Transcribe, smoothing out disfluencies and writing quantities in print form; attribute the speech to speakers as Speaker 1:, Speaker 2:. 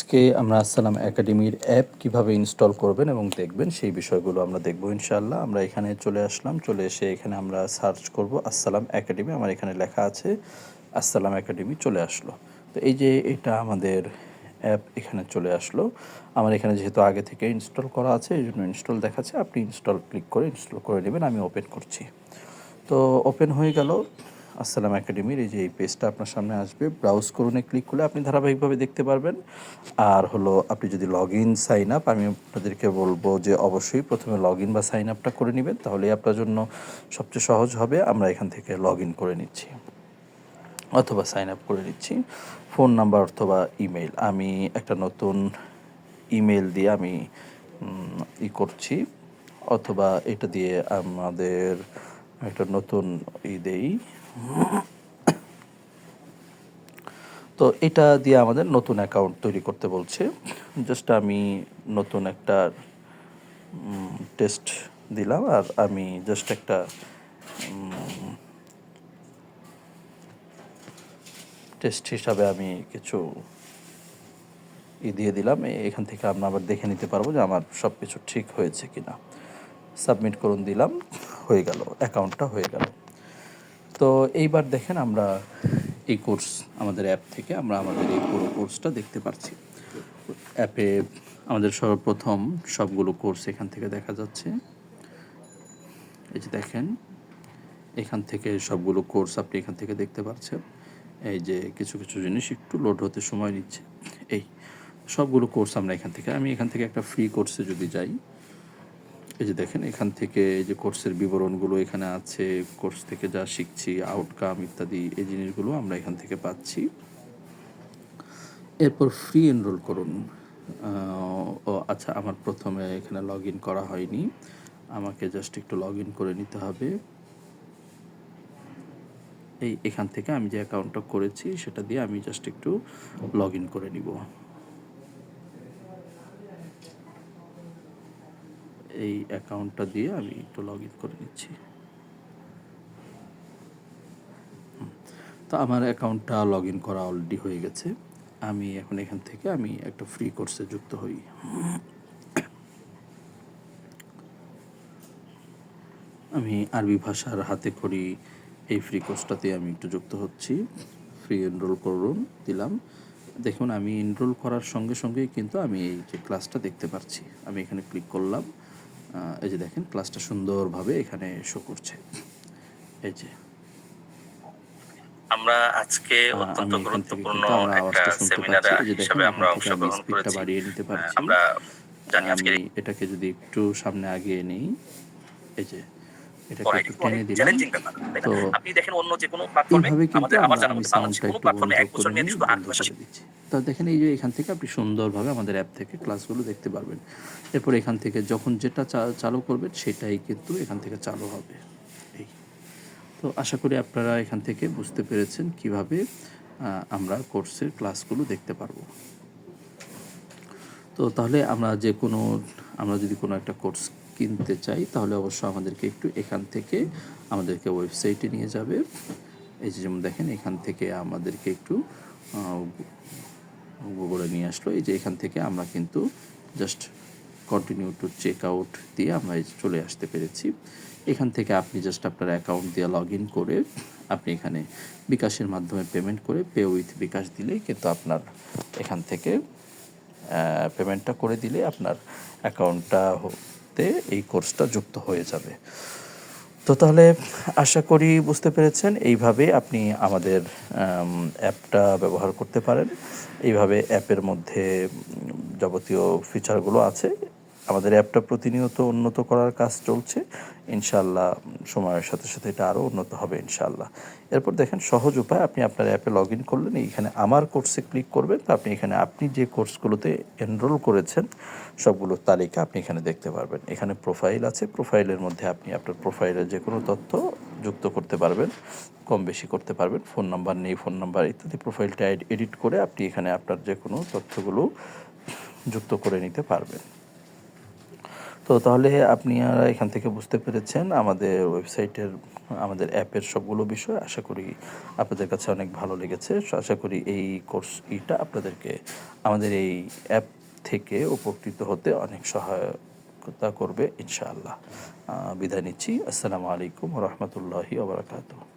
Speaker 1: আজকে আমরা আসসালাম একাডেমির অ্যাপ কিভাবে ইনস্টল করবেন এবং দেখবেন সেই বিষয়গুলো আমরা দেখব ইনশাআল্লাহ। আমরা এখানে চলে আসলাম, চলে এসে এখানে আমরা সার্চ করব আসসালাম একাডেমি। আমার এখানে লেখা আছে আসসালাম একাডেমি, চলে আসলো। তো এই যে এটা আমাদের অ্যাপ এখানে চলে আসলো। আমার এখানে যেহেতু আগে থেকে ইনস্টল করা আছে এই জন্য ইনস্টল দেখাচ্ছে। আপনি ইনস্টল ক্লিক করে ইনস্টল করে নেবেন। আমি ওপেন করছি। তো ওপেন হয়ে গেল আসসালাম একাডেমির এই যে এই পেজটা আপনার সামনে আসবে। ব্রাউজ করুনে ক্লিক করলে আপনি ধারাবাহিকভাবে দেখতে পারবেন। আর হলো আপনি যদি লগ ইন সাইন আপ, আমি আপনাদেরকে বলবো যে অবশ্যই প্রথমে লগ ইন বা সাইন আপটা করে নেবেন, তাহলেই আপনার জন্য সবচেয়ে সহজ হবে। আমরা এখান থেকে লগ ইন করে নিচ্ছি অথবা সাইন আপ করে নিচ্ছি, ফোন নাম্বার অথবা ইমেইল। আমি একটা নতুন ইমেল দিয়ে আমি করছি, অথবা এটা দিয়ে আমাদের একটা নতুন দেই। তো এটা দিয়ে আমাদের নতুন অ্যাকাউন্ট তৈরি করতে বলছে। জাস্ট আমি নতুন একটা টেস্ট দিলাম, আর আমি জাস্ট একটা টেস্ট হিসাবে আমি কিছু দিয়ে দিলাম। এখান থেকে আমরা আবার দেখে নিতে পারবো যে আমার সব কিছু ঠিক হয়েছে কিনা। সাবমিট করুন দিলাম, হয়ে গেল, অ্যাকাউন্টটা হয়ে গেল। তো এইবার দেখেন আমরা এই কোর্স আমাদের অ্যাপ থেকে আমরা আমাদের এই পুরো কোর্সটা দেখতে পাচ্ছি। অ্যাপে আমাদের সর্বপ্রথম সবগুলো কোর্স এখান থেকে দেখা যাচ্ছে। এই যে দেখেন, এখান থেকে সবগুলো কোর্স আপনি এখান থেকে দেখতে পাচ্ছেন। এই যে কিছু কিছু জিনিস একটু লোড হতে সময় নিচ্ছে। এই সবগুলো কোর্স আমরা আমি এখান থেকে একটা ফ্রি কোর্সে যদি যাই, এই যে দেখেন এখান থেকে এই যে কোর্সের বিবরণগুলো এখানে আছে, কোর্স থেকে যা শিখছি, আউটকাম ইত্যাদি এই জিনিসগুলো আমরা এখান থেকে পাচ্ছি। এরপর ফ্রি এনরোল করুন। ও আচ্ছা, আমার প্রথমে এখানে লগ ইন করা হয়নি, আমাকে জাস্ট একটু লগ ইন করে নিতে হবে। এখান থেকে আমি যে অ্যাকাউন্টটা করেছি সেটা দিয়ে আমি জাস্ট একটু লগ ইন করে নিব। এই অ্যাকাউন্টটা দিয়ে আমি একটু লগ ইন করে নিচ্ছি। তো আমার অ্যাকাউন্টটা লগ ইন করা অলরেডি হয়ে গেছে। আমি এখন এখান থেকে আমি একটা ফ্রি কোর্সে যুক্ত হই। আমি আরবি ভাষার হাতেখড়ি এই ফ্রি কোর্সটাতে আমি একটু যুক্ত হচ্ছি। ফ্রি এনরোল করুন দিলাম। দেখুন আমি এনরোল করার সঙ্গে সঙ্গেই কিন্তু আমি এই যে ক্লাসটা দেখতে পাচ্ছি। আমি এখানে ক্লিক করলাম, এই যে দেখেন ক্লাসটা সুন্দরভাবে এখানে শো করছে। এই যে
Speaker 2: আমরা আজকে অত্যন্ত গুরুত্বপূর্ণ একটা সেমিনারে হিসেবে আমরা অংশগ্রহণ করেছি।
Speaker 1: বাড়িয়ে নিতে পারছি।
Speaker 2: আমরা জানি আজকে
Speaker 1: আমি এটাকে যদি একটু সামনে আগিয়ে নিই, এই যে এটাকে একটু টেনে দিলাম।
Speaker 2: চ্যালেঞ্জিং ব্যাপার, তাই না?
Speaker 1: তো
Speaker 2: আপনি দেখেন অন্য যে কোনো প্ল্যাটফর্মে
Speaker 1: এইভাবে কিন্তু
Speaker 2: আমার জানার
Speaker 1: আমি
Speaker 2: মধ্যে বাংলাদেশে
Speaker 1: সাউন্ডটা
Speaker 2: কোনো
Speaker 1: একটু
Speaker 2: প্ল্যাটফর্মে
Speaker 1: বন্ধ
Speaker 2: ১ বছর
Speaker 1: করে
Speaker 2: মেয়াদী
Speaker 1: নিয়ে
Speaker 2: শুধু ৮
Speaker 1: বন্ধ
Speaker 2: ভাষা
Speaker 1: করে দিচ্ছি। তো দেখেন এই যে এখান থেকে আপনি সুন্দরভাবে আমাদের অ্যাপ থেকে ক্লাসগুলো দেখতে পারবেন। এরপর এখান থেকে যখন যেটা চালু করবেন সেটাই কিন্তু এখান থেকে চালু হবে। এই তো আশা করি আপনারা এখান থেকে বুঝতে পেরেছেন কিভাবে আমরা কোর্সের ক্লাসগুলো দেখতে পারবো। তো তাহলে আমরা যদি কোনো একটা কোর্স কিনতে চাই, তাহলে অবশ্যই আমাদেরকে একটু এখান থেকে আমাদেরকে ওয়েবসাইটে নিয়ে যাবে। এই যে যেমন দেখেন এখান থেকে আমাদেরকে একটু গুগলে নিয়ে আসলো। এই যে এখান থেকে আমরা কিন্তু just continue to check out দিয়ে আমরা চলে আসতে পেরেছি। এখান থেকে আপনি জাস্ট আপনার অ্যাকাউন্ট দিয়ে লগ ইন করে আপনি এখানে বিকাশের মাধ্যমে পেমেন্ট করে পে উইথ বিকাশ দিলেই কিন্তু আপনার এখান থেকে পেমেন্টটা করে দিলে আপনার অ্যাকাউন্টটা হতে এই কোর্সটা যুক্ত হয়ে যাবে। তো তাহলে আশা করি বুঝতে পেরেছেন, এইভাবে আপনি আমাদের অ্যাপটা ব্যবহার করতে পারেন। এইভাবে অ্যাপের মধ্যে যাবতীয় ফিচারগুলো আছে। আমাদের অ্যাপটা প্রতিনিয়ত উন্নত করার কাজ চলছে। ইনশাআল্লাহ সময়ের সাথে সাথে এটা আরও উন্নত হবে ইনশাআল্লাহ। এরপর দেখেন সহজ উপায়, আপনি আপনার অ্যাপে লগ ইন করলেন, এইখানে আমার কোর্সে ক্লিক করবেন। তো আপনি এখানে আপনি যে কোর্সগুলোতে এনরোল করেছেন সবগুলোর তালিকা আপনি এখানে দেখতে পারবেন। এখানে প্রোফাইল আছে, প্রোফাইলের মধ্যে আপনি আপনার প্রোফাইলের যে কোনো তথ্য যুক্ত করতে পারবেন, কম বেশি করতে পারবেন। ফোন নাম্বার নেই, ফোন নাম্বার ইত্যাদি প্রোফাইলটা এডিট করে আপনি এখানে আপনার যে কোনো তথ্যগুলো যুক্ত করে নিতে পারবেন। তো তাহলে আপনারা এখান থেকে বুঝতে পেরেছেন আমাদের ওয়েবসাইটের, আমাদের অ্যাপের সবগুলো বিষয়। আশা করি আপনাদের কাছে অনেক ভালো লেগেছে। আশা করি এই কোর্সটা আপনাদেরকে আমাদের এই অ্যাপ থেকে উপকৃত হতে অনেক সহায়তা করবে ইনশাআল্লাহ। বিদায় নিচ্ছি। আসসালামু আলাইকুম ওয়া রাহমাতুল্লাহি ওয়া বারাকাতুহু।